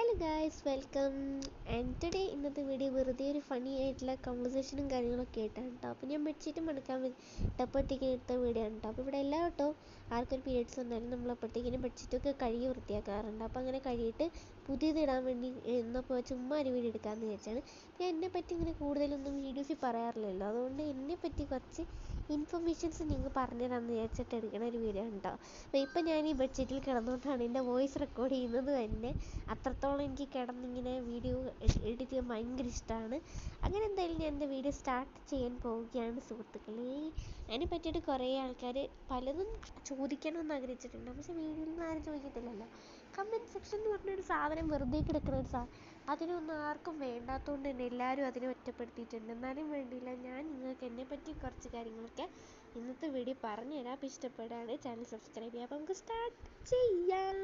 Hello guys, welcome. And today ഇന്നത്തെ video വെറുതെ ഒരു ഫണി ആയിട്ടുള്ള കൺവെർസേഷനും കാര്യങ്ങളൊക്കെ ആയിട്ടാണ് കേട്ടോ. അപ്പോൾ ഞാൻ ബെഡ്ഷീറ്റ് മടക്കാൻ ഇട്ടപ്പോഴത്തേക്ക് എടുത്ത വീഡിയോ ആണ് കേട്ടോ. അപ്പോൾ ഇവിടെ എല്ലാ കേട്ടോ ആർക്കൊരു പീരിയഡ്സ് വന്നാലും നമ്മൾ അപ്പോഴത്തേക്കിനും ബെഡ്ഷീറ്റൊക്കെ കഴുകി വൃത്തിയാക്കാറുണ്ട്. അപ്പോൾ അങ്ങനെ കഴുകിയിട്ട് പുതിയത് ഇടാൻ വേണ്ടി എന്നപ്പോൾ ചുമ്മാ ഒരു വീഡിയോ എടുക്കാമെന്ന് വിചാരിച്ചാണ്. ഞാൻ എന്നെപ്പറ്റി ഇങ്ങനെ കൂടുതലൊന്നും വീഡിയോസിൽ പറയാറില്ലല്ലോ, അതുകൊണ്ട് എന്നെപ്പറ്റി കുറച്ച് ഇൻഫർമേഷൻസ് നിങ്ങൾക്ക് പറഞ്ഞുതരാമെന്ന് വിചാരിച്ചിട്ട് എടുക്കണ ഒരു വീഡിയോ ആണ് കേട്ടോ. അപ്പോൾ ഇപ്പം ഞാൻ ഈ ബെഡ്ഷീറ്റിൽ കിടന്നുകൊണ്ടാണ് എൻ്റെ വോയിസ് റെക്കോർഡ് ചെയ്യുന്നത് തന്നെ. അത്രത്തോളം എനിക്ക് കിടന്നിങ്ങനെ വീഡിയോ എഡിറ്റ് ചെയ്യാൻ ഭയങ്കര ഇഷ്ടമാണ്. അങ്ങനെ എന്തായാലും ഞാൻ എൻ്റെ വീഡിയോ സ്റ്റാർട്ട് ചെയ്യാൻ പോവുകയാണ് സുഹൃത്തുക്കളെ. അതിനെ പറ്റിയിട്ട് കുറേ ആൾക്കാർ പലതും ചോദിക്കണമെന്ന് ആഗ്രഹിച്ചിട്ടുണ്ട്, പക്ഷേ വീഡിയോയിലൊന്നും ആരും ചോദിക്കത്തില്ലല്ലോ. കമൻറ്റ് സെക്ഷൻ എന്ന് പറഞ്ഞൊരു സാധനം വെറുതെ കിടക്കുന്ന ഒരു അതിനൊന്നും ആർക്കും വേണ്ടാത്തതുകൊണ്ട് തന്നെ എല്ലാവരും അതിനെ ഒറ്റപ്പെടുത്തിയിട്ടുണ്ട്. എന്നാലും വേണ്ടിയില്ല, ഞാൻ നിങ്ങൾക്ക് എന്നെപ്പറ്റി കുറച്ച് കാര്യങ്ങളൊക്കെ ഇന്നത്തെ വീഡിയോ പറഞ്ഞു തരാം. അപ്പോൾ ഇഷ്ടപ്പെടുകയാണ് ചാനൽ സബ്സ്ക്രൈബ് ചെയ്യാം. അപ്പോൾ നമുക്ക് സ്റ്റാർട്ട് ചെയ്യാം.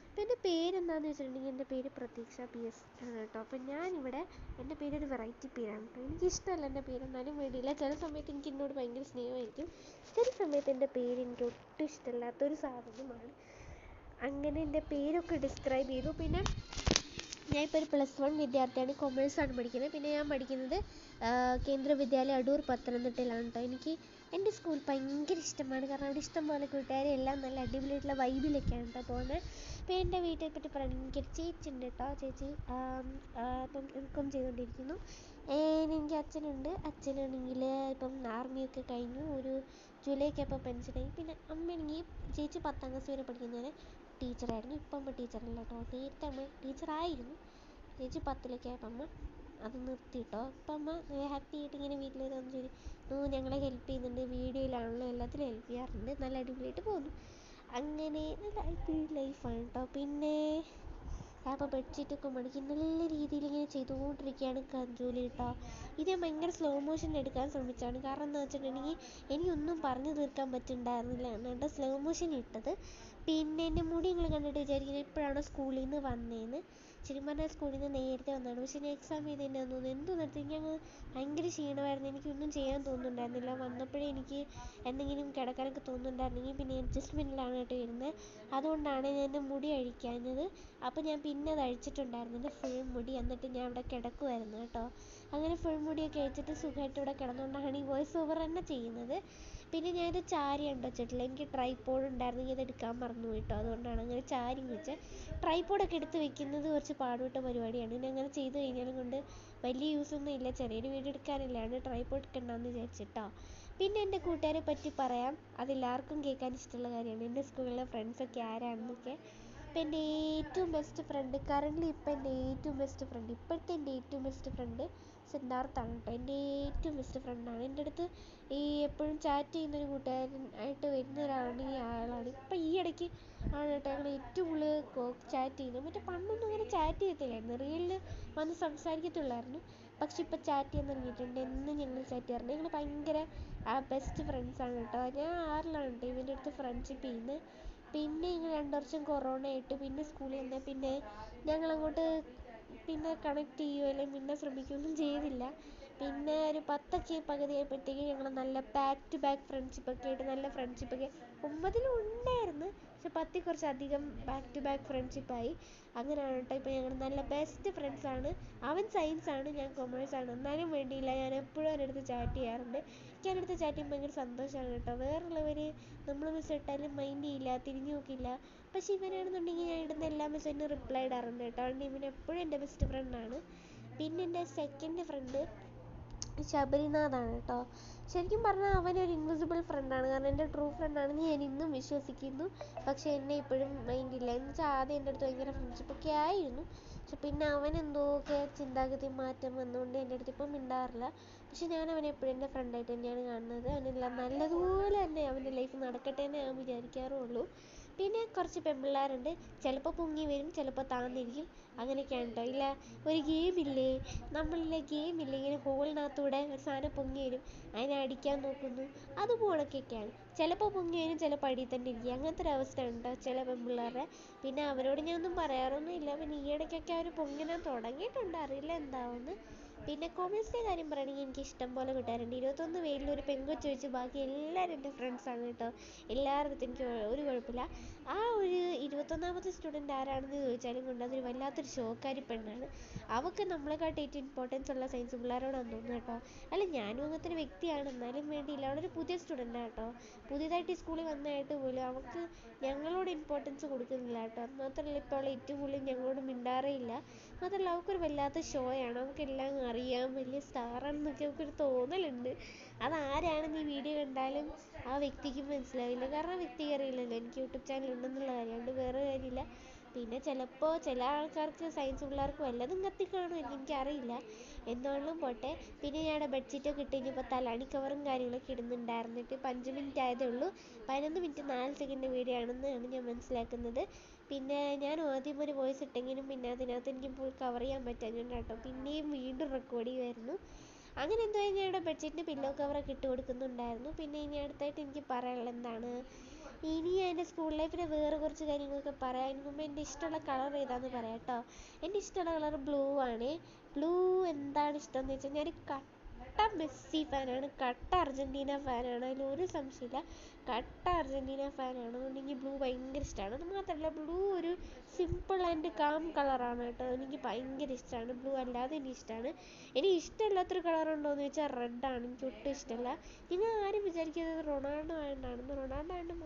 അപ്പോൾ എൻ്റെ പേരെന്താണെന്ന് വെച്ചിട്ടുണ്ടെങ്കിൽ എൻ്റെ പേര് പ്രതീക്ഷ PS ആണ് കേട്ടോ. അപ്പോൾ ഞാനിവിടെ എൻ്റെ പേരൊരു വെറൈറ്റി പേരാണ് കേട്ടോ. എനിക്കിഷ്ടമല്ല എൻ്റെ പേര്, എന്നാലും വേണ്ടിയില്ല. ചില സമയത്ത് എനിക്ക് എന്നോട് ഭയങ്കര സ്നേഹമായിരിക്കും, ചില സമയത്ത് എൻ്റെ പേര് എനിക്ക് ഒട്ടും ഇഷ്ടമില്ലാത്തൊരു സാധനമാണ്. അങ്ങനെ എൻ്റെ പേരൊക്കെ ഡിസ്ക്രൈബ് ചെയ്തു. പിന്നെ ഞാനിപ്പോൾ ഒരു +1 വിദ്യാർത്ഥിയാണ്, കൊമേഴ്സാണ് പഠിക്കുന്നത്. പിന്നെ ഞാൻ പഠിക്കുന്നത് കേന്ദ്ര വിദ്യാലയം അടൂർ പത്തനംതിട്ടയിലാണ് കേട്ടോ. എനിക്ക് എൻ്റെ സ്കൂൾ ഭയങ്കര ഇഷ്ടമാണ്, കാരണം അവിടെ ഇഷ്ടംപോലെ കൂട്ടുകാരും എല്ലാം നല്ല അടിപൊളിയായിട്ടുള്ള വൈബിലൊക്കെയാണ് കേട്ടോ പോകുന്നത്. അപ്പോൾ എൻ്റെ വീട്ടിൽ പറ്റി പറയാൻ എനിക്കൊരു ചേച്ചി ഉണ്ട് കേട്ടോ. ചേച്ചി ഇപ്പം ഇൻകം ചെയ്തുകൊണ്ടിരിക്കുന്നു. എനിക്ക് അച്ഛനുണ്ട്. അച്ഛനാണെങ്കിൽ ഇപ്പം ആർമിയൊക്കെ കഴിഞ്ഞു, ഒരു ജൂലൈക്ക് അപ്പോൾ പെൻഷനായി. പിന്നെ അമ്മയാണെങ്കിൽ ചേച്ചി 10ാം ക്ലാസ് വരെ പഠിക്കുന്നവരെ ടീച്ചറായിരുന്നു. ഇപ്പം അമ്മ ടീച്ചറല്ല കേട്ടോ. നേരത്തെ അമ്മ ടീച്ചറായിരുന്നു. ചേച്ചി 10ലേക്ക് ആയപ്പോൾ അമ്മ അത് നിർത്തി കേട്ടോ. അപ്പം അമ്മ ഹാപ്പി ആയിട്ട് ഇങ്ങനെ വീട്ടിൽ ഞങ്ങളെ ഹെൽപ്പ് ചെയ്യുന്നുണ്ട്. വീഡിയോയിലാണല്ലോ എല്ലാത്തിലും ഹെൽപ്പ് ചെയ്യാറുണ്ട്. നല്ല അടിപൊളിയായിട്ട് പോകുന്നു. അങ്ങനെ നല്ല അടിപൊളി ലൈഫാണ് കേട്ടോ. പിന്നെ അപ്പോൾ ബെഡ്ഷീറ്റൊക്കെ മടക്കി നല്ല രീതിയിൽ ഇങ്ങനെ ചെയ്തുകൊണ്ടിരിക്കുകയാണ് ജോലി കേട്ടോ. ഇത് ഞാൻ ഭയങ്കര സ്ലോ മോഷൻ എടുക്കാൻ ശ്രമിച്ചാണ്, കാരണം എന്താ വെച്ചിട്ടുണ്ടെങ്കിൽ എനിക്കൊന്നും പറഞ്ഞു തീർക്കാൻ പറ്റുന്നുണ്ടായിരുന്നില്ല, എന്നിട്ട് സ്ലോ മോഷൻ ഇട്ടത്. പിന്നെ എൻ്റെ മുടി നിങ്ങൾ കണ്ടിട്ട് വിചാരിക്കുന്നത് എപ്പോഴാണ് സ്കൂളിൽ നിന്ന് വന്നതെന്ന്. ശരിക്കും പറഞ്ഞാൽ സ്കൂളിൽ നിന്ന് നേരത്തെ വന്നതാണ്, പക്ഷേ ഞാൻ എക്സാം ചെയ്തതിൻ്റെ തോന്നുന്നു എന്തോ നിർത്തി ഞങ്ങൾ ഭയങ്കര ക്ഷീണമായിരുന്നു. എനിക്കൊന്നും ചെയ്യാൻ തോന്നുന്നുണ്ടായിരുന്നില്ല. വന്നപ്പോഴേ എനിക്ക് എന്തെങ്കിലും കിടക്കാനൊക്കെ തോന്നുന്നുണ്ടായിരുന്നെങ്കിൽ പിന്നെ അഡ്ജസ്റ്റ്മെൻറ്റിലാണ് കേട്ടോ ഇരുന്നത്. അതുകൊണ്ടാണ് ഞാൻ എൻ്റെ മുടി അഴിക്കാഞ്ഞത്. അപ്പോൾ ഞാൻ പിന്നെ അത് അഴിച്ചിട്ടുണ്ടായിരുന്നു, എൻ്റെ ഫുൾ മുടി. എന്നിട്ട് ഞാൻ അവിടെ കിടക്കുമായിരുന്നു കേട്ടോ. അങ്ങനെ ഫുൾ മുടിയൊക്കെ അഴിച്ചിട്ട് സുഖമായിട്ട് ഇവിടെ കിടന്നുകൊണ്ടാണ് ഈ വോയിസ് ഓവർ തന്നെ ചെയ്യുന്നത്. പിന്നെ ഞാനിത് ചാരിയാണ് വെച്ചിട്ടില്ല, എനിക്ക് ട്രൈപോഡ് ഉണ്ടായിരുന്നെങ്കിൽ ഇത് എടുക്കാൻ മറന്നു കേട്ടോ. അതുകൊണ്ടാണ് അങ്ങനെ ചാരി വെച്ച്. ട്രൈപോഡൊക്കെ എടുത്ത് വെക്കുന്നത് കുറച്ച് പാടുപെട്ട പരിപാടിയാണ്. പിന്നെ അങ്ങനെ ചെയ്ത് കഴിഞ്ഞാലും കൊണ്ട് വലിയ യൂസൊന്നും ഇല്ല, ചെറിയൊരു വീഡിയോ എടുക്കാനില്ലാണ് ട്രൈപോഡ് എടുക്കണ്ടെന്ന് വിചാരിച്ചിട്ടോ. പിന്നെ എൻ്റെ കൂട്ടുകാരെ പറ്റി പറയാം, അതെല്ലാവർക്കും കേൾക്കാൻ ഇഷ്ടമുള്ള കാര്യമാണ്. എൻ്റെ സ്കൂളിലെ ഫ്രണ്ട്സൊക്കെ ആരാണെന്നൊക്കെ. ഇപ്പം എൻ്റെ ഏറ്റവും ബെസ്റ്റ് ഫ്രണ്ട്, കറൻ്റ്ലി ഇപ്പം എൻ്റെ ഏറ്റവും ബെസ്റ്റ് ഫ്രണ്ട്, ഇപ്പോഴത്തെ എൻ്റെ ഏറ്റവും ബെസ്റ്റ് ഫ്രണ്ട് സിദ്ധാർത്ഥാണ് കേട്ടോ. എൻ്റെ ഏറ്റവും ബെസ്റ്റ് ഫ്രണ്ടാണ്. എൻ്റെ അടുത്ത് എപ്പോഴും ചാറ്റ് ചെയ്യുന്നൊരു കൂട്ടുകാരൻ ആയിട്ട് വരുന്ന ഒരാളാണ് ഈ ആളാണ്. ഇപ്പം ഈ ഇടയ്ക്ക് ആണ് കേട്ടോ ഞങ്ങൾ ഏറ്റവും കൂടുതൽ ചാറ്റ് ചെയ്യുന്നത്. മറ്റേ പണ്ടൊന്നും അങ്ങനെ ചാറ്റ് ചെയ്യത്തില്ലായിരുന്നു, റിയലിൽ വന്ന് സംസാരിക്കത്തുള്ളായിരുന്നു. പക്ഷെ ഇപ്പം ചാറ്റ് ചെയ്യാൻ തുടങ്ങിയിട്ടുണ്ട്. എന്നും ഞങ്ങൾ ചാറ്റ് ചെയ്യാറുണ്ട്. ഞങ്ങൾ ഭയങ്കര ബെസ്റ്റ് ഫ്രണ്ട്സാണ് കേട്ടോ. ഞാൻ 6ലാണ് കേട്ടോ ഇവൻ്റെ അടുത്ത് ഫ്രണ്ട്ഷിപ്പ് ചെയ്യുന്നത്. പിന്നെ ഞങ്ങൾ 2 വർഷം കൊറോണ ആയിട്ട് പിന്നെ സ്കൂളിൽ വന്നാൽ പിന്നെ ഞങ്ങളങ്ങോട്ട് പിന്നെ കണക്ട് ചെയ്യുകയോ അല്ലെങ്കിൽ പിന്നെ ശ്രമിക്കുകയൊന്നും ചെയ്തില്ല. പിന്നെ ഒരു 10ക്കെ പകുതി ആയപ്പോഴത്തേക്കും ഞങ്ങൾ നല്ല ബാക്ക് ടു ബാക്ക് ഫ്രണ്ട്ഷിപ്പൊക്കെ ആയിട്ട് നല്ല ഫ്രണ്ട്ഷിപ്പൊക്കെ 9ലും ഉണ്ടായിരുന്നു, പക്ഷെ 10ൽ കുറച്ചധികം ബാക്ക് ടു ബാക്ക് ഫ്രണ്ട്ഷിപ്പായി. അങ്ങനെയാണ് കേട്ടോ ഇപ്പോൾ ഞങ്ങൾ നല്ല ബെസ്റ്റ് ഫ്രണ്ട്സാണ്. അവൻ സയൻസാണ്, ഞാൻ കൊമേഴ്സാണ്. എന്നാലും വേണ്ടിയില്ല, ഞാൻ എപ്പോഴും എൻ്റെ അടുത്ത് ചാറ്റ് ചെയ്യാറുണ്ട്. എനിക്ക് എൻ്റെ അടുത്ത് ചാറ്റ് ചെയ്യുമ്പോൾ ഭയങ്കര സന്തോഷമാണ് കേട്ടോ. വേറുള്ളവർ നമ്മൾ മെസ്സേജ് ഇട്ടാലും മൈൻഡ് ചെയ്യില്ല, തിരിഞ്ഞു നോക്കില്ല. പക്ഷേ ഇവനാണെന്നുണ്ടെങ്കിൽ ഞാൻ ഇടുന്ന എല്ലാ മെസ്സേജിനും റിപ്ലൈ ഇടാറുണ്ട് കേട്ടോ. അതുകൊണ്ട് ഇവൻ എപ്പോഴും എൻ്റെ ബെസ്റ്റ് ഫ്രണ്ടാണ്. പിന്നെ എൻ്റെ സെക്കൻഡ് ഫ്രണ്ട് ശബരിനാഥാണ് കേട്ടോ. ശരിക്കും പറഞ്ഞാൽ അവനൊരു ഇൻവിസിബിൾ ഫ്രണ്ടാണ്, കാരണം എൻ്റെ ട്രൂ ഫ്രണ്ടാണെന്ന് ഞാൻ ഇന്നും വിശ്വസിക്കുന്നു. പക്ഷേ എന്നെ ഇപ്പോഴും മൈൻഡില്ല. എന്ന് വെച്ചാൽ ആദ്യം എൻ്റെ അടുത്ത് ഭയങ്കര ഫ്രണ്ട്ഷിപ്പൊക്കെ ആയിരുന്നു, പക്ഷെ പിന്നെ അവനെന്തോക്കെ ചിന്താഗതി മാറ്റം വന്നുകൊണ്ട് എൻ്റെ അടുത്ത് ഇപ്പം മിണ്ടാറില്ല. പക്ഷെ ഞാൻ അവനെ എപ്പോഴും എൻ്റെ ഫ്രണ്ടായിട്ട് തന്നെയാണ് കാണുന്നത്. അവനെല്ലാം നല്ലതുപോലെ തന്നെ അവൻ്റെ ലൈഫ് നടക്കട്ടെ എന്നേ ഞാൻ വിചാരിക്കാറുള്ളൂ. പിന്നെ കുറച്ച് പെൺപിള്ളേരുണ്ട്, ചിലപ്പോൾ പൊങ്ങി വരും, ചിലപ്പോൾ താഴ്ന്നിരിക്കും. അങ്ങനെയൊക്കെയാണ് കേട്ടോ. ഇല്ല ഒരു ഗെയിമില്ലേ, നമ്മളിലെ ഗെയിമില്ലേ, ഇങ്ങനെ ഹോളിനകത്തൂടെ ഒരു സാധനം പൊങ്ങി വരും, അതിനെ അടിക്കാൻ നോക്കുന്നു, അതുപോലൊക്കെയൊക്കെയാണ്. ചിലപ്പോൾ പൊങ്ങി വരും, ചിലപ്പോൾ അടിയിൽ തന്നെ ഇരിക്കും. അങ്ങനത്തെ ഒരു അവസ്ഥയാണ് കേട്ടോ ചില പെൺപിള്ളേരുടെ. പിന്നെ അവരോട് ഞാനൊന്നും പറയാറൊന്നും ഇല്ല. പിന്നെ ഈ ഇടയ്ക്കൊക്കെ അവർ പൊങ്ങിനാൻ തുടങ്ങിയിട്ടുണ്ട്, അറിയില്ല എന്താവുമെന്ന്. പിന്നെ കൊമേഴ്സിൻ്റെ കാര്യം പറയുകയാണെങ്കിൽ എനിക്ക് ഇഷ്ടം പോലെ കൂട്ടുകാരുണ്ട്. 21 പേരിൽ ഒരു പെങ്കൊച്ച് വെച്ച് ബാക്കി എല്ലാവരും എൻ്റെ ഫ്രണ്ട്സാണ് കേട്ടോ. എല്ലാവരുടെ അടുത്തും എനിക്ക് ഒരു കുഴപ്പമില്ല. ആ ഒരു 21ാമത്തെ സ്റ്റുഡൻറ്റ് ആരാണെന്ന് ചോദിച്ചാലും കൊണ്ട് അതൊരു വല്ലാത്തൊരു ഷോക്കാരി പെണ്ണാണ്. അവൾക്ക് നമ്മളെക്കാട്ട് ഏറ്റവും ഇമ്പോർട്ടൻസ് ഉള്ള സയൻസ് പിള്ളേരോടാണെന്ന് തോന്നുന്നു കേട്ടോ. അല്ല, ഞാനും അങ്ങനത്തെ ഒരു വ്യക്തിയാണ്, എന്നാലും വേണ്ടിയില്ല. അവളൊരു പുതിയ സ്റ്റുഡൻ്റാണ് കേട്ടോ. പുതിയതായിട്ട് ഈ സ്കൂളിൽ വന്നതായിട്ട് പോലും അവൾക്ക് ഞങ്ങളോട് ഇമ്പോർട്ടൻസ് കൊടുക്കുന്നില്ല കേട്ടോ. അത് മാത്രമല്ല, ഇപ്പോൾ അവൾ ഏറ്റവും കൂടുതൽ ഞങ്ങളോട് മിണ്ടാറേ ഇല്ല. മാത്രമല്ല, അവൾക്കൊരു വല്ലാത്ത ഷോയാണ്. അവൾക്കെല്ലാം അറിയാം, വലിയ സ്റ്റാറാണെന്നൊക്കെ അവൾക്കൊരു തോന്നലുണ്ട്. അതാരാണെന്ന് ഈ വീഡിയോ കണ്ടാലും ആ വ്യക്തിക്ക് മനസ്സിലാവില്ല. കാരണം ആ വ്യക്തിക്ക് അറിയില്ലല്ലോ എനിക്ക് യൂട്യൂബ് ചാനൽ ഉണ്ടെന്നുള്ള കാര്യം. അതുകൊണ്ട് വേറെ കാര്യമില്ല. പിന്നെ ചിലപ്പോൾ ചില ആൾക്കാർക്ക് സയൻസ് പിള്ളേർക്ക് വല്ലതും കത്തിക്കാണുമായിരിക്കും, എനിക്കറിയില്ല. എന്നാലും പോട്ടെ. പിന്നെ ഞങ്ങളുടെ ബെഡ്ഷീറ്റൊക്കെ ഇട്ട് കഴിഞ്ഞപ്പോൾ തലാണി കവറും കാര്യങ്ങളൊക്കെ ഇടുന്നുണ്ടായിരുന്നിട്ട് ഇപ്പോൾ 5 മിനിറ്റ് ആയതേ ഉള്ളൂ. 11 മിനിറ്റ് 4 സെക്കൻഡ് വീഡിയോ ആണെന്നാണ് ഞാൻ മനസ്സിലാക്കുന്നത്. പിന്നെ ഞാൻ ആദ്യം ഒരു വോയിസ് ഇട്ടെങ്കിലും പിന്നെ അതിനകത്ത് എനിക്ക് ഫുൾ കവർ ചെയ്യാൻ പറ്റാഞ്ഞുകൊണ്ട് കേട്ടോ പിന്നെയും വീണ്ടും റെക്കോർഡ് ചെയ്യുമായിരുന്നു. അങ്ങനെ എന്തായാലും ഞാൻ ഇവിടെ ബെഡ്ഷീറ്റിന് പില്ലോ കവറൊക്കെ ഇട്ട് കൊടുക്കുന്നുണ്ടായിരുന്നു. പിന്നെ ഇനി അടുത്തായിട്ട് എനിക്ക് പറയാനുള്ളത് എന്താണ്, ഇനി എൻ്റെ സ്കൂൾ ലൈഫിലെ വേറെ കുറച്ച് കാര്യങ്ങളൊക്കെ പറയാം. അതിന് മുമ്പ് എൻ്റെ ഇഷ്ടമുള്ള കളർ ഏതാണെന്ന് പറയാം കേട്ടോ. എൻ്റെ ഇഷ്ടമുള്ള കളർ ബ്ലൂ ആണ്. ബ്ലൂ എന്താണ് ഇഷ്ടമെന്ന് വെച്ചാൽ ഞാൻ കട്ട മെസ്സി ഫാനാണ്, കട്ട അർജൻറ്റീന ഫാനാണ്, അതിലൊരു സംശയമില്ല. കട്ട അർജൻറ്റീന ഫാനാണ്. അതുകൊണ്ട് എനിക്ക് ബ്ലൂ ഭയങ്കര ഇഷ്ടമാണ്. അത് മാത്രമല്ല, ബ്ലൂ ഒരു സിമ്പിൾ ആൻഡ് കാം കളറാണ് കേട്ടോ. എനിക്ക് ഭയങ്കര ഇഷ്ടമാണ് ബ്ലൂ. അല്ലാതെ എനിക്ക് ഇഷ്ടമാണ്. എനിക്ക് ഇഷ്ടമില്ലാത്തൊരു കളറുണ്ടോയെന്ന് ചോദിച്ചാൽ റെഡാണ്. എനിക്ക് ഒട്ടും ഇഷ്ടമല്ല. നിങ്ങൾ ആരും വിചാരിക്കുന്നത് റൊണാൾഡോ ആയതുകൊണ്ടാണെന്ന്. റൊണാൾഡോ ആയതുകൊണ്ട്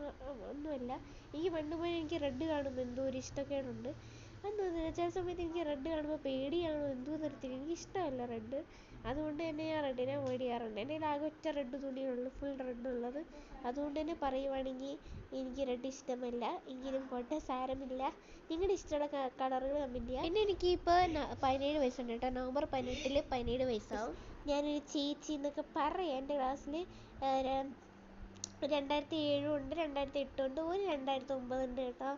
ഒന്നുമല്ല. എനിക്ക് പണ്ട് പോയി എനിക്ക് റെഡ് കാണുമ്പോൾ എന്തോ ഒരു ഇഷ്ടക്കേടുണ്ട്. അതെന്താണെന്ന് ചില സമയത്ത് എനിക്ക് റെഡ് കാണുമ്പോൾ പേടിയാണോ എന്തോ തരത്തിൽ എനിക്കിഷ്ടമല്ല റെഡ്. അതുകൊണ്ട് തന്നെ ഞാൻ റെഡിനെ അവോയ്ഡ് ചെയ്യാറുണ്ട്. എൻ്റെ കയ്യിൽ ആകെ ഒറ്റ റെഡ് തുണിയുള്ളൂ, ഫുൾ റെഡ് ഉള്ളത്. അതുകൊണ്ട് തന്നെ പറയുവാണെങ്കിൽ എനിക്ക് റെഡ് ഇഷ്ടമല്ല. എങ്കിലും പോട്ടെ, സാരമില്ല. നിങ്ങളുടെ ഇഷ്ടമുള്ള കളറുകൾ കമൻറ്റ് ചെയ്യുക. പിന്നെ എനിക്കിപ്പോൾ 17 വയസ്സുണ്ട് കേട്ടോ. നവംബർ 18 17 വയസ്സാവും. ഞാനൊരു ചേച്ചി എന്നൊക്കെ പറയാം. എൻ്റെ ക്ലാസ്സിൽ 2007 ഉണ്ട്, 2008 ഉണ്ട്, ഒരു 2009 ഉണ്ട് കേട്ടോ.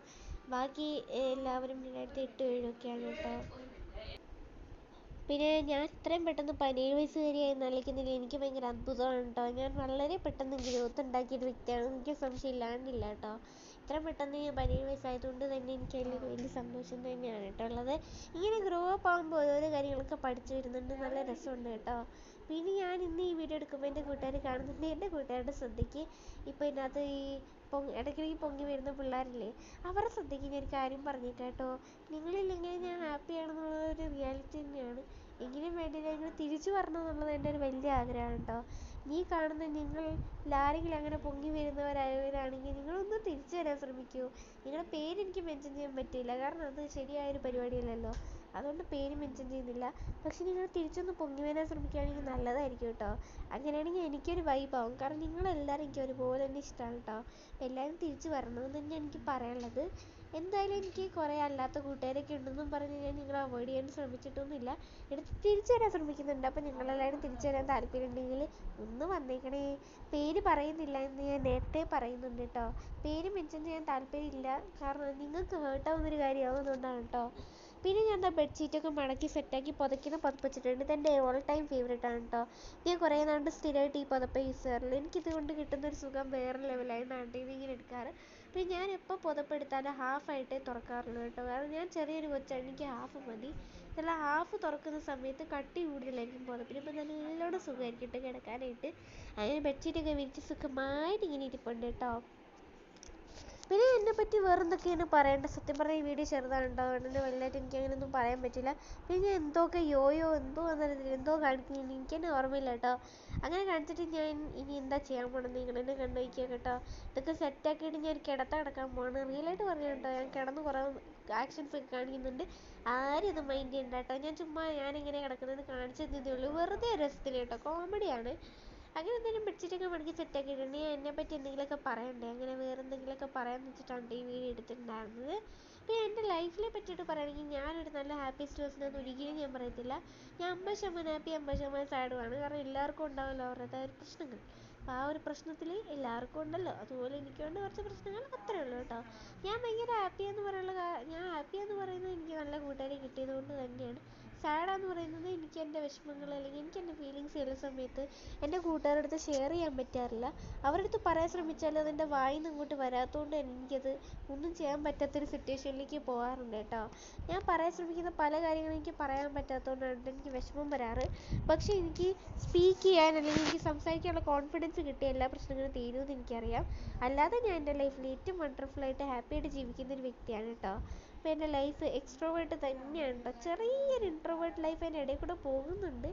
ബാക്കി എല്ലാവരും 2008 7ഒക്കെയാണ് കേട്ടോ. പിന്നെ ഞാൻ ഇത്രയും പെട്ടെന്ന് 17 വയസ്സുകാരിയായി നിലയ്ക്കുന്നില്ല, എനിക്ക് ഭയങ്കര അത്ഭുതമാണ് കേട്ടോ. ഞാൻ വളരെ പെട്ടെന്ന് ഗ്രോത്ത് ഉണ്ടാക്കിയൊരു വ്യക്തിയാണ്, എനിക്ക് സംശയം ഇല്ലാണ്ടില്ല കേട്ടോ. ഇത്രയും പെട്ടെന്ന് ഞാൻ 17 വയസ്സായതുകൊണ്ട് തന്നെ എനിക്ക് അതിലൊരു വലിയ സന്തോഷം തന്നെയാണ് കേട്ടോ ഉള്ളത്. ഇങ്ങനെ ഗ്രോ അപ്പ് ആകുമ്പോൾ ഓരോരോ കാര്യങ്ങളൊക്കെ പഠിച്ചു വരുന്നുണ്ട്, നല്ല രസമുണ്ട് കേട്ടോ. പിന്നെ ഞാൻ ഇന്ന് ഈ വീഡിയോ എടുക്കുമ്പോൾ എൻ്റെ കൂട്ടുകാർ കാണുന്നുണ്ട്. എൻ്റെ കൂട്ടുകാരുടെ ശ്രദ്ധയ്ക്ക് ഇപ്പോൾ ഇതിനകത്ത് ഈ ഇടയ്ക്കിടയ്ക്ക് പൊങ്ങി വരുന്ന പിള്ളേരില്ലേ, അവരുടെ ശ്രദ്ധയ്ക്ക് ഞാൻ ഒരു കാര്യം പറഞ്ഞേക്കാം കേട്ടോ. നിങ്ങളില്ലെങ്കിൽ ഞാൻ ഹാപ്പിയാണെന്നുള്ളൊരു റിയാലിറ്റി തന്നെയാണ്. എങ്കിലും വേണ്ടിയില്ല, നിങ്ങൾ തിരിച്ചു വരണം എന്നുള്ളത് എൻ്റെ ഒരു വലിയ ആഗ്രഹമാണ് കേട്ടോ. നീ കാണുന്ന നിങ്ങൾ ആരെങ്കിലും അങ്ങനെ പൊങ്ങി വരുന്നവരാണെങ്കിൽ നിങ്ങളൊന്ന് തിരിച്ചു വരാൻ ശ്രമിക്കൂ. നിങ്ങളുടെ പേര് എനിക്ക് മെൻഷൻ ചെയ്യാൻ പറ്റില്ല, കാരണം അത് ശരിയായൊരു പരിപാടിയല്ലല്ലോ. അതുകൊണ്ട് പേര് മെൻഷൻ ചെയ്യുന്നില്ല. പക്ഷെ നിങ്ങൾ തിരിച്ചൊന്ന് പൊങ്ങി വരാൻ ശ്രമിക്കുകയാണെങ്കിൽ നല്ലതായിരിക്കും കേട്ടോ. അങ്ങനെയാണെങ്കിൽ എനിക്കൊരു വൈബാവും. കാരണം നിങ്ങളെല്ലാവരും എനിക്ക് ഒരുപോലെ തന്നെ ഇഷ്ടമാണ് കേട്ടോ. എല്ലാവരും തിരിച്ചു വരണമെന്ന് തന്നെയാണ് എനിക്ക് പറയാനുള്ളത്. എന്തായാലും എനിക്ക് കുറേ അല്ലാത്ത കൂട്ടുകാരൊക്കെ ഉണ്ടെന്നും പറഞ്ഞ് ഞാൻ നിങ്ങളെ അവോയ്ഡ് ചെയ്യാൻ ശ്രമിച്ചിട്ടൊന്നുമില്ല. എടുത്ത് തിരിച്ചു വരാൻ ശ്രമിക്കുന്നുണ്ട്. അപ്പോൾ നിങ്ങളെല്ലാവരും തിരിച്ചു വരാൻ താല്പര്യമുണ്ടെങ്കിൽ ഒന്ന് വന്നേക്കണേ. പേര് പറയുന്നില്ല എന്ന് ഞാൻ നേരത്തെ പറയുന്നുണ്ട് കേട്ടോ. പേര് മെൻഷൻ ചെയ്യാൻ താല്പര്യമില്ല, കാരണം നിങ്ങൾക്ക് ഹേർട്ടാവുന്നൊരു കാര്യമാവുന്നതുകൊണ്ടാണ് കേട്ടോ. പിന്നെ ഞാൻ എന്താ ബെഡ്ഷീറ്റൊക്കെ മടക്കി സെറ്റാക്കി പുതയ്ക്കുന്ന പുതപ്പ് വെച്ചിട്ടുണ്ട്. ഇതെൻ്റെ ഓൾ ടൈം ഫേവറേറ്റ് ആണ് കേട്ടോ. ഞാൻ കുറേ നാളുകൊണ്ട് സ്ഥിരമായിട്ട് ഈ പുതപ്പ് യൂസ് ചെയ്യാറില്ല. എനിക്കിതുകൊണ്ട് കിട്ടുന്നൊരു സുഖം വേറെ ലെവലായതുകൊണ്ടാണ് ഇങ്ങനെ എടുക്കാറ്. പിന്നെ ഞാൻ എപ്പോൾ പുതപ്പെടുത്താലും ഹാഫായിട്ടേ തുറക്കാറുള്ളൂ കേട്ടോ. കാരണം ഞാൻ ചെറിയൊരു കൊച്ചാണ്, എനിക്ക് ഹാഫ് മതി. നല്ല ഹാഫ് തുറക്കുന്ന സമയത്ത് കട്ടി കൂടുതലായിരിക്കും പുതപ്പിന്, ഇപ്പോൾ നല്ലോണം സുഖമായിരിക്കും ഇട്ട് കിടക്കാനായിട്ട്. അങ്ങനെ ബെഡ്ഷീറ്റൊക്കെ വിരിച്ച് സുഖമായിട്ട് ഇങ്ങനെ ഇരിപ്പുണ്ട് കേട്ടോ. പിന്നെ എന്നെപ്പറ്റി വേറെ എന്തൊക്കെയാണ് പറയേണ്ടത്. സത്യം പറഞ്ഞാൽ ഈ വീഡിയോ ചെറുതാണ് കേട്ടോ, അതുകൊണ്ട് വലുതായിട്ട് എനിക്ക് അങ്ങനെയൊന്നും പറയാൻ പറ്റില്ല. പിന്നെ ഞാൻ എന്തൊക്കെ എന്തോ എന്നറിയത്തില്ല, എന്തോ കാണിക്കുന്നു, എനിക്ക് തന്നെ ഓർമ്മയില്ല കേട്ടോ. അങ്ങനെ കാണിച്ചിട്ട് ഞാൻ ഇനി എന്താ ചെയ്യാൻ പോകണമെന്ന് നിങ്ങൾ എന്നെ കണ്ടു വയ്ക്കുക കേട്ടോ. ഇതൊക്കെ സെറ്റാക്കിയിട്ട് ഞാൻ കിടക്കാൻ പോകണം. റിയലായിട്ട് പറഞ്ഞു കേട്ടോ, ഞാൻ കിടന്ന് കുറേ ആക്ഷൻസ് ഒക്കെ കാണിക്കുന്നുണ്ട്. ആരും ഇത് മൈൻഡ് ചെയ്യണ്ട കേട്ടോ. ഞാൻ ചുമ്മാ ഞാനിങ്ങനെ കിടക്കുന്നത് കാണിച്ചു തന്നതേ ഉള്ളൂ, വെറുതെ രസത്തിന് കേട്ടോ, കോമഡിയാണ്. അങ്ങനെ എന്തെങ്കിലും ബെഡ്ഷീറ്റൊക്കെ മടക്കി സെറ്റാക്കിയിട്ടുണ്ട്. ഞാൻ എന്നെപ്പറ്റി എന്തെങ്കിലുമൊക്കെ പറയണ്ടേ, അങ്ങനെ വേറെ എന്തെങ്കിലുമൊക്കെ പറയാമെന്ന് വെച്ചിട്ടാണ് ഈ വീഡിയോ എടുത്തിട്ടുണ്ടായിരുന്നത്. പിന്നെ എൻ്റെ ലൈഫിനെ പറ്റിയിട്ട് പറയുകയാണെങ്കിൽ ഞാനൊരു നല്ല ഹാപ്പിയസ്റ്റ് പേഴ്സണെന്ന് ഒരിക്കലും ഞാൻ പറയത്തില്ല. ഞാൻ 50% ഹാപ്പി 50% സാഡുമാണ്. കാരണം എല്ലാവർക്കും ഉണ്ടാവുമല്ലോ അവരുടേതായ ഒരു പ്രശ്നങ്ങൾ. അപ്പോൾ ആ ഒരു പ്രശ്നത്തിൽ എല്ലാവർക്കും ഉണ്ടല്ലോ, അതുപോലെ എനിക്കുണ്ട് കുറച്ച് പ്രശ്നങ്ങൾ, അത്രയേ ഉള്ളൂ കേട്ടോ. ഞാൻ ഭയങ്കര ഹാപ്പിയാന്ന് പറയുന്നത് എനിക്ക് നല്ല കൂട്ടുകാരെ കിട്ടിയത് കൊണ്ട് തന്നെയാണ്. സാഡാന്ന് പറയുന്നത് എനിക്ക് എൻ്റെ വിഷമങ്ങൾ അല്ലെങ്കിൽ എനിക്ക് എൻ്റെ ഫീലിങ്സ് ചില സമയത്ത് എൻ്റെ കൂട്ടുകാരുടെ അടുത്ത് ഷെയർ ചെയ്യാൻ പറ്റാറില്ല. അവരുടെ അടുത്ത് പറയാൻ ശ്രമിച്ചാലും അതെൻ്റെ വായിൽ നിന്ന് ഇങ്ങോട്ട് വരാത്തതുകൊണ്ട് എനിക്കത് ഒന്നും ചെയ്യാൻ പറ്റാത്തൊരു സിറ്റുവേഷനിലേക്ക് പോകാറുണ്ട് കേട്ടോ. ഞാൻ പറയാൻ ശ്രമിക്കുന്ന പല കാര്യങ്ങളും എനിക്ക് പറയാൻ പറ്റാത്തതുകൊണ്ടാണ് എനിക്ക് വിഷമം വരാറ്. പക്ഷേ എനിക്ക് സ്പീക്ക് ചെയ്യാൻ അല്ലെങ്കിൽ എനിക്ക് സംസാരിക്കാനുള്ള കോൺഫിഡൻസ് കിട്ടിയ എല്ലാ പ്രശ്നങ്ങളും തീരുമെന്ന് എനിക്കറിയാം. അല്ലാതെ ഞാൻ എൻ്റെ ലൈഫിൽ ഏറ്റവും വണ്ടർഫുള്ളായിട്ട് ഹാപ്പിയായിട്ട് ജീവിക്കുന്ന ഒരു വ്യക്തിയാണ് കേട്ടോ. അപ്പോൾ എൻ്റെ ലൈഫ് എക്സ്ട്രോവേർട്ട് തന്നെയാണ് കേട്ടോ. ചെറിയൊരു ഇൻട്രോവേർട്ട് ലൈഫ് അതിൻ്റെ ഇടയിൽ കൂടെ പോകുന്നുണ്ട്.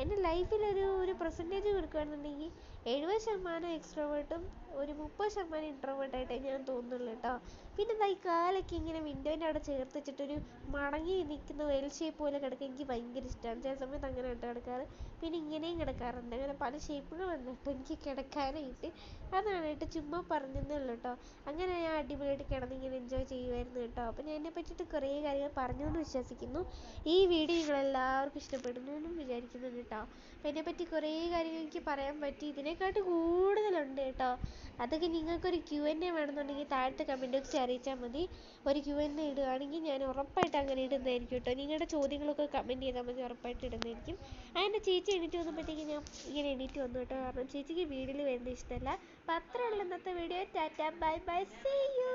എൻ്റെ ലൈഫിലൊരു പെർസെൻറ്റേജ് കൊടുക്കുകയാണെന്നുണ്ടെങ്കിൽ 70% എക്സ്ട്രോവേർട്ടും ഒരു 30% ഇൻട്രോവേർട്ടായിട്ടേ ഞാൻ തോന്നുന്നുള്ളൂ കേട്ടോ. പിന്നെ എന്താ ഈ കാലൊക്കെ ഇങ്ങനെ വിൻഡോൻ്റെ അവിടെ ചേർത്ത് വെച്ചിട്ടൊരു മടങ്ങി നിൽക്കുന്ന വെൽ ഷേപ്പ് പോലെ കിടക്കാൻ എനിക്ക് ഭയങ്കര ഇഷ്ടമാണ്. ചില സമയത്ത് അങ്ങനെ കേട്ടോ കിടക്കാറ്. പിന്നെ ഇങ്ങനെയും കിടക്കാറുണ്ട്. അങ്ങനെ പല ഷേപ്പുകളുണ്ട് കേട്ടോ എനിക്ക് കിടക്കാനായിട്ട്. അതാണ് കേട്ടോ, ചുമ്മാ പറഞ്ഞതേ ഉള്ളൂ കേട്ടോ. അങ്ങനെ ഞാൻ അടിപൊളിയായിട്ട് കിടന്നിങ്ങനെ എൻജോയ് ചെയ്യുമായിരുന്നു കേട്ടോ. അപ്പോൾ ഞാൻ എന്നെ പറ്റിയിട്ട് കുറേ കാര്യങ്ങൾ പറഞ്ഞു എന്ന് വിശ്വസിക്കുന്നു. ഈ വീഡിയോ നിങ്ങളെല്ലാവർക്കും ഇഷ്ടപ്പെടുന്നു എന്നും വിചാരിക്കുന്നുണ്ട് കേട്ടോ. അപ്പോൾ എന്നെപ്പറ്റി കുറേ കാര്യങ്ങൾ എനിക്ക് പറയാൻ പറ്റി. ഇതിനെക്കാട്ട് കൂടുതലുണ്ട് കേട്ടോ. അതൊക്കെ നിങ്ങൾക്കൊരു Q&A വേണമെന്നുണ്ടെങ്കിൽ താഴത്തെ കമൻറ്റ് ബോക്സിൽ അറിയിച്ചാൽ മതി. ഒരു Q&A ഇടുകയാണെങ്കിൽ ഞാൻ ഉറപ്പായിട്ട് അങ്ങനെ ഇടുന്നതായിരിക്കും കേട്ടോ. നിങ്ങളുടെ ചോദ്യങ്ങളൊക്കെ കമൻറ്റ് ചെയ്താൽ മതി, ഉറപ്പായിട്ട് ഇടുന്നതായിരിക്കും. അതിൻ്റെ ചേച്ചി എണീറ്റ് വന്നപ്പോഴത്തേക്കും ഞാൻ ഇങ്ങനെ എണീറ്റ് വന്നു കേട്ടോ. കാരണം ചേച്ചിക്ക് വീഡിയോയിൽ വരുന്നത് ഇഷ്ടമല്ല. അപ്പോൾ അത്രയുള്ള ഇന്നത്തെ video. Tata bye bye, see U.